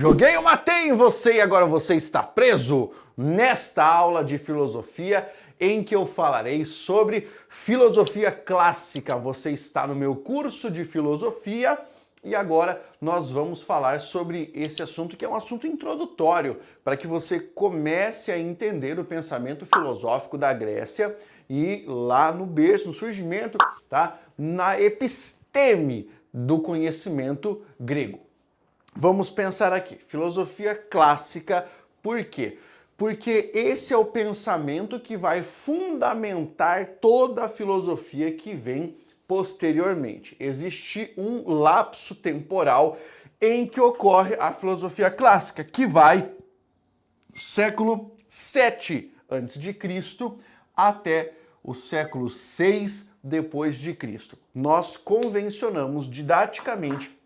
Joguei, eu matei em você e agora você está preso nesta aula de filosofia em que eu falarei sobre filosofia clássica. Você está no meu curso de filosofia e agora nós vamos falar sobre esse assunto que é um assunto introdutório para que você comece a entender o pensamento filosófico da Grécia e lá no berço, no surgimento, tá? Na episteme do conhecimento grego. Vamos pensar aqui, filosofia clássica, por quê? Porque esse é o pensamento que vai fundamentar toda a filosofia que vem posteriormente. Existe um lapso temporal em que ocorre a filosofia clássica, que vai do século 7 a.C. até o século 6 depois de Cristo. Nós convencionamos didaticamente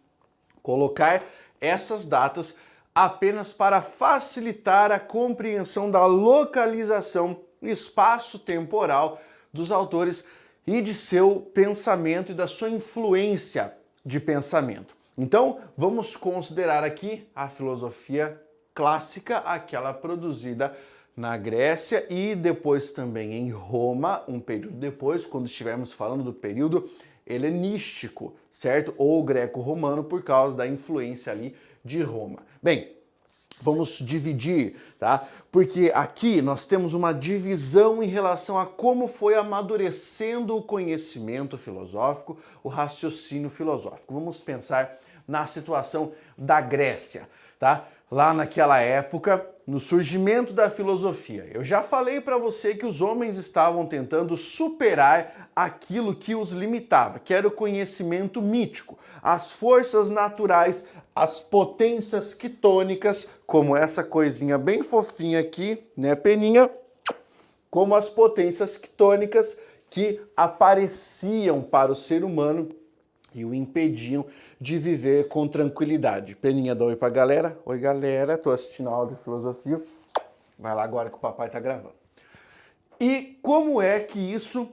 colocar essas datas apenas para facilitar a compreensão da localização espaço-temporal dos autores e de seu pensamento e da sua influência de pensamento. Então, vamos considerar aqui a filosofia clássica, aquela produzida na Grécia e depois também em Roma, um período depois, quando estivermos falando do período helenístico, certo? Ou greco-romano, por causa da influência ali de Roma. Bem, vamos dividir, tá? Porque aqui nós temos uma divisão em relação a como foi amadurecendo o conhecimento filosófico, o raciocínio filosófico. Vamos pensar na situação da Grécia, tá? Lá naquela época, no surgimento da filosofia. Eu já falei para você que os homens estavam tentando superar aquilo que os limitava, que era o conhecimento mítico, as forças naturais, as potências quitônicas, como essa coisinha bem fofinha aqui, né, peninha, como as potências quitônicas que apareciam para o ser humano e o impediam de viver com tranquilidade. Peninha, dá oi pra galera. Oi, galera, tô assistindo a aula de filosofia. Vai lá agora que o papai tá gravando. E como é que isso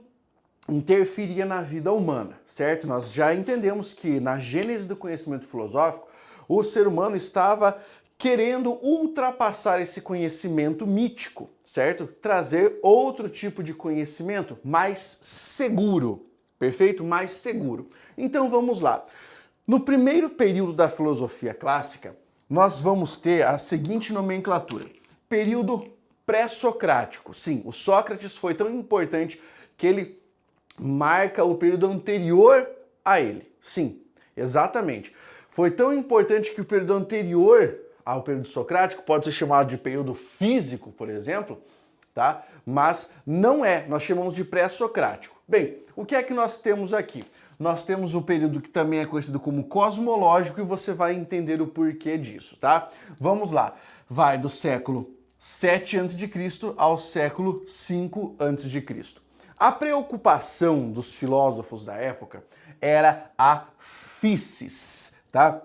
interferia na vida humana, certo? Nós já entendemos que na gênese do conhecimento filosófico, o ser humano estava querendo ultrapassar esse conhecimento mítico, certo? Trazer outro tipo de conhecimento mais seguro, perfeito? Mais seguro. Então vamos lá. No primeiro período da filosofia clássica, nós vamos ter a seguinte nomenclatura. Período pré-socrático. Sim, o Sócrates foi tão importante que ele marca o período anterior a ele. Sim, exatamente. Foi tão importante que o período anterior ao período socrático pode ser chamado de período físico, por exemplo, tá? Mas não é, nós chamamos de pré-socrático. Bem, o que é que nós temos aqui? Nós temos o período que também é conhecido como cosmológico e você vai entender o porquê disso, tá? Vamos lá. Vai do século 7 a.C. ao século 5 a.C. A preocupação dos filósofos da época era a physis, tá?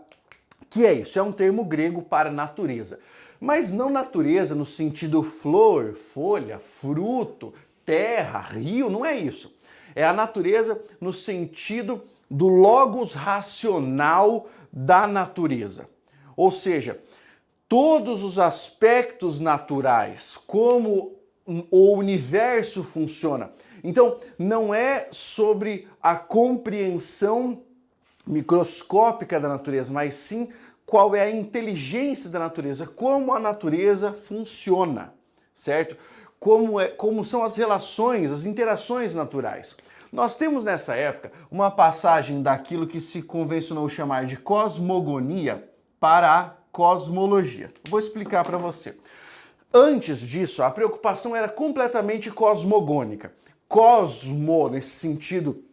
Que é isso? É um termo grego para natureza. Mas não natureza no sentido flor, folha, fruto, terra, rio, não é isso. É a natureza no sentido do logos racional da natureza. Ou seja, todos os aspectos naturais, como o universo funciona. Então, não é sobre a compreensão microscópica da natureza, mas sim qual é a inteligência da natureza, como a natureza funciona, certo? Como são as relações, as interações naturais. Nós temos nessa época uma passagem daquilo que se convencionou chamar de cosmogonia para a cosmologia. Vou explicar para você. Antes disso, a preocupação era completamente cosmogônica. Cosmo, nesse sentido,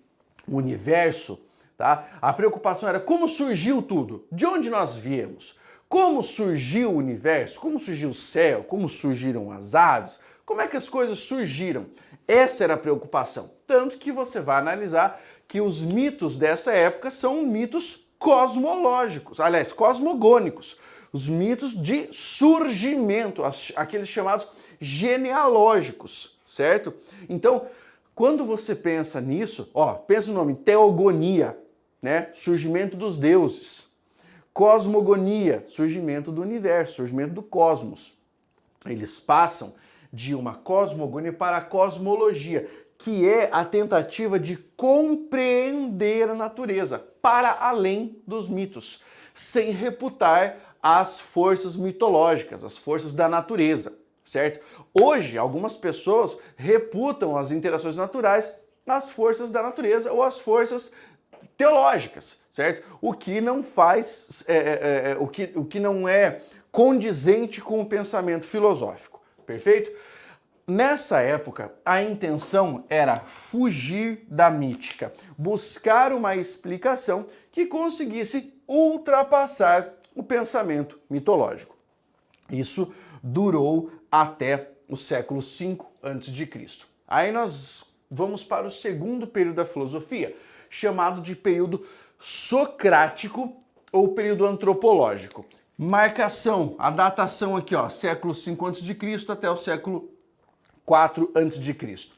universo, tá? A preocupação era como surgiu tudo, de onde nós viemos, como surgiu o universo, como surgiu o céu, como surgiram as aves, como é que as coisas surgiram. Essa era a preocupação. Tanto que você vai analisar que os mitos dessa época são mitos cosmológicos, aliás, cosmogônicos. Os mitos de surgimento, aqueles chamados genealógicos, certo? Então, quando você pensa nisso, ó, pensa no nome, teogonia, né? Surgimento dos deuses. Cosmogonia, surgimento do universo, surgimento do cosmos. Eles passam de uma cosmogonia para a cosmologia, que é a tentativa de compreender a natureza para além dos mitos, sem reputar as forças mitológicas, as forças da natureza, certo? Hoje, algumas pessoas reputam as interações naturais as forças da natureza ou as forças teológicas, certo? O que não faz, o que não é condizente com o pensamento filosófico, perfeito? Nessa época, a intenção era fugir da mítica, buscar uma explicação que conseguisse ultrapassar o pensamento mitológico. Isso durou até o século V a.C. Aí nós vamos para o segundo período da filosofia, chamado de período socrático ou período antropológico. Marcação, a datação aqui, ó, século V a.C. até o século IV a.C.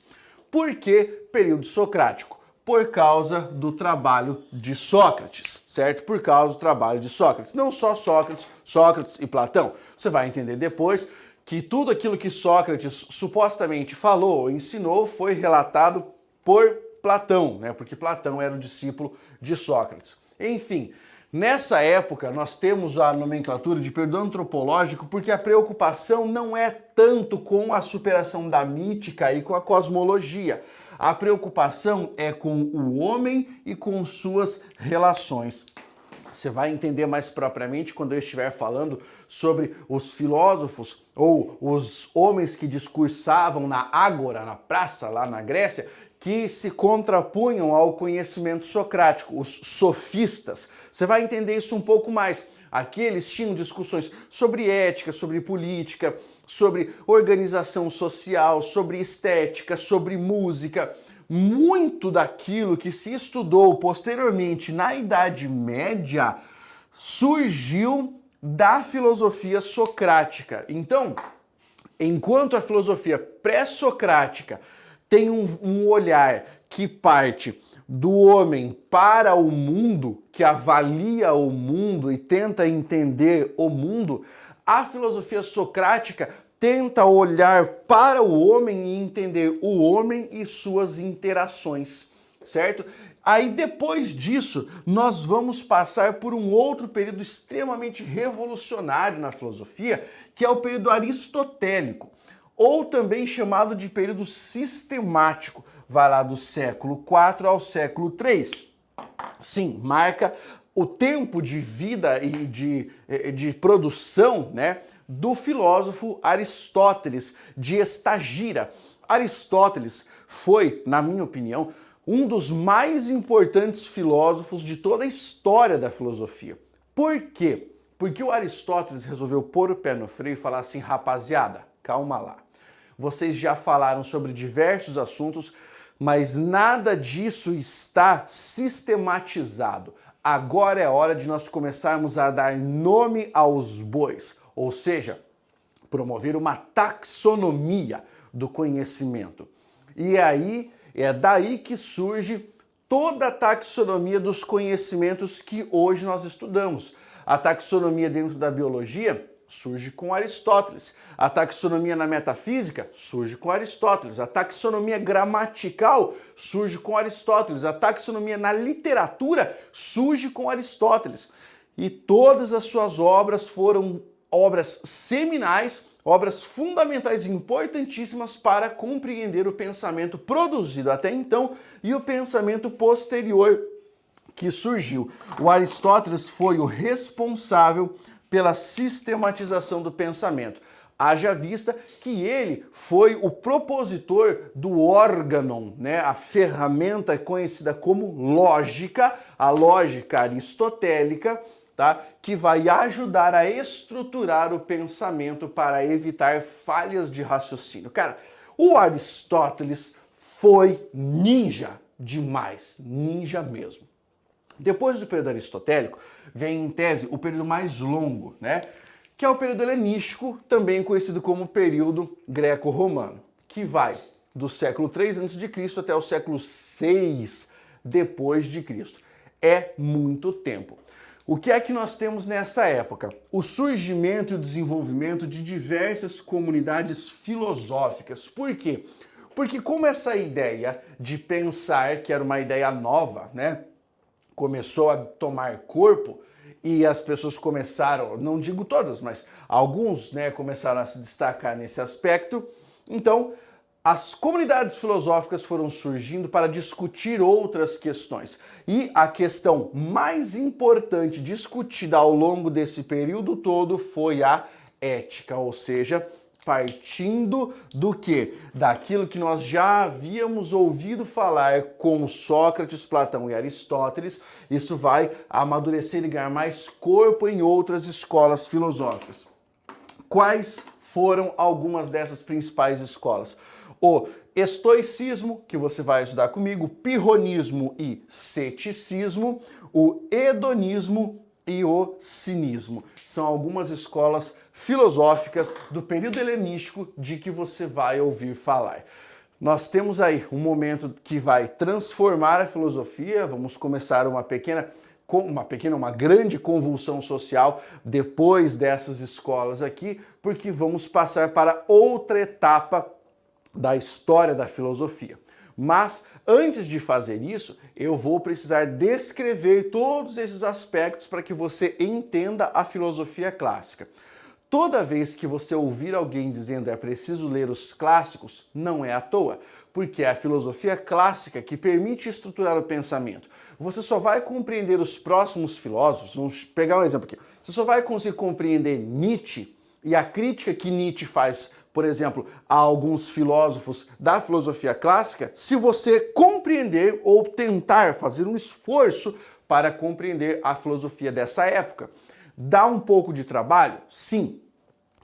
Por que período socrático? Por causa do trabalho de Sócrates, certo? Por causa do trabalho de Sócrates. Não só Sócrates, Sócrates e Platão. Você vai entender depois que tudo aquilo que Sócrates supostamente falou ou ensinou foi relatado por Platão, né? Porque Platão era o discípulo de Sócrates. Enfim, nessa época nós temos a nomenclatura de período antropológico porque a preocupação não é tanto com a superação da mítica e com a cosmologia. A preocupação é com o homem e com suas relações. Você vai entender mais propriamente quando eu estiver falando sobre os filósofos ou os homens que discursavam na ágora, na praça lá na Grécia, que se contrapunham ao conhecimento socrático, os sofistas. Você vai entender isso um pouco mais. Aqui eles tinham discussões sobre ética, sobre política, sobre organização social, sobre estética, sobre música. Muito daquilo que se estudou posteriormente na Idade Média surgiu da filosofia socrática. Então, enquanto a filosofia pré-socrática tem um olhar que parte do homem para o mundo, que avalia o mundo e tenta entender o mundo, a filosofia socrática tenta olhar para o homem e entender o homem e suas interações, certo? Aí depois disso, nós vamos passar por um outro período extremamente revolucionário na filosofia, que é o período aristotélico, ou também chamado de período sistemático, vai lá do século IV ao século III. Sim, marca o tempo de vida e de produção, né, do filósofo Aristóteles, de Estagira. Aristóteles foi, na minha opinião, um dos mais importantes filósofos de toda a história da filosofia. Por quê? Porque o Aristóteles resolveu pôr o pé no freio e falar assim, rapaziada, calma lá. Vocês já falaram sobre diversos assuntos, mas nada disso está sistematizado. Agora é hora de nós começarmos a dar nome aos bois, ou seja, promover uma taxonomia do conhecimento. E aí é daí que surge toda a taxonomia dos conhecimentos que hoje nós estudamos. A taxonomia dentro da biologia surge com Aristóteles. A taxonomia na metafísica surge com Aristóteles. A taxonomia gramatical surge com Aristóteles. A taxonomia na literatura surge com Aristóteles. E todas as suas obras foram obras seminais, obras fundamentais e importantíssimas para compreender o pensamento produzido até então e o pensamento posterior que surgiu. O Aristóteles foi o responsável pela sistematização do pensamento. Haja vista que ele foi o propositor do organon, né? A ferramenta conhecida como lógica, a lógica aristotélica, tá? Que vai ajudar a estruturar o pensamento para evitar falhas de raciocínio. Cara, o Aristóteles foi ninja demais, ninja mesmo. Depois do período aristotélico, vem em tese o período mais longo, né? Que é o período helenístico, também conhecido como período greco-romano, que vai do século III a.C. até o século VI depois de Cristo. É muito tempo. O que é que nós temos nessa época? O surgimento e o desenvolvimento de diversas comunidades filosóficas. Por quê? Porque como essa ideia de pensar, que era uma ideia nova, né, começou a tomar corpo e as pessoas começaram, não digo todas, mas alguns, né, começaram a se destacar nesse aspecto, então as comunidades filosóficas foram surgindo para discutir outras questões. E a questão mais importante discutida ao longo desse período todo foi a ética, ou seja, partindo do quê? Daquilo que nós já havíamos ouvido falar com Sócrates, Platão e Aristóteles, isso vai amadurecer e ganhar mais corpo em outras escolas filosóficas. Quais foram algumas dessas principais escolas? O estoicismo, que você vai estudar comigo, o pirronismo e ceticismo, o hedonismo e o cinismo. São algumas escolas filosóficas do período helenístico de que você vai ouvir falar. Nós temos aí um momento que vai transformar a filosofia, vamos começar uma grande convulsão social depois dessas escolas aqui, porque vamos passar para outra etapa da história da filosofia. Mas antes de fazer isso, eu vou precisar descrever todos esses aspectos para que você entenda a filosofia clássica. Toda vez que você ouvir alguém dizendo é preciso ler os clássicos, não é à toa, porque é a filosofia clássica que permite estruturar o pensamento. Você só vai compreender os próximos filósofos, vamos pegar um exemplo aqui, você só vai conseguir compreender Nietzsche e a crítica que Nietzsche faz, por exemplo, a alguns filósofos da filosofia clássica, se você compreender ou tentar fazer um esforço para compreender a filosofia dessa época. Dá um pouco de trabalho? Sim,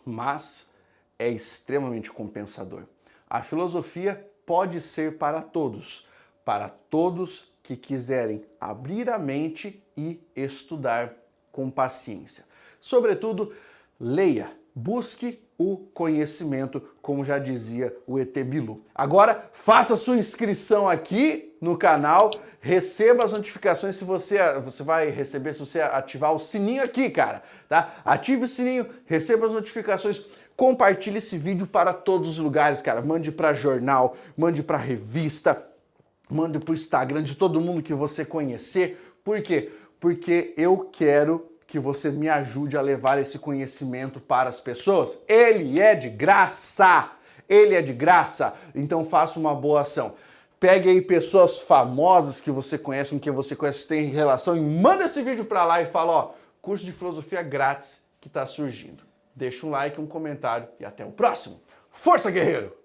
mas é extremamente compensador. A filosofia pode ser para todos que quiserem abrir a mente e estudar com paciência. Sobretudo, leia, busque o conhecimento, como já dizia o ET Bilu. Agora, faça sua inscrição aqui no canal, receba as notificações se você vai receber se você ativar o sininho aqui, cara, tá? Ative o sininho, receba as notificações, compartilhe esse vídeo para todos os lugares, cara. Mande para jornal, mande para revista, mande para o Instagram de todo mundo que você conhecer. Por quê? Porque eu quero que você me ajude a levar esse conhecimento para as pessoas. Ele é de graça! Ele é de graça! Então faça uma boa ação. Pegue aí pessoas famosas que você conhece, com quem você conhece, tem relação, e manda esse vídeo para lá e fala, ó, curso de filosofia grátis que está surgindo. Deixa um like, um comentário e até o próximo. Força, guerreiro!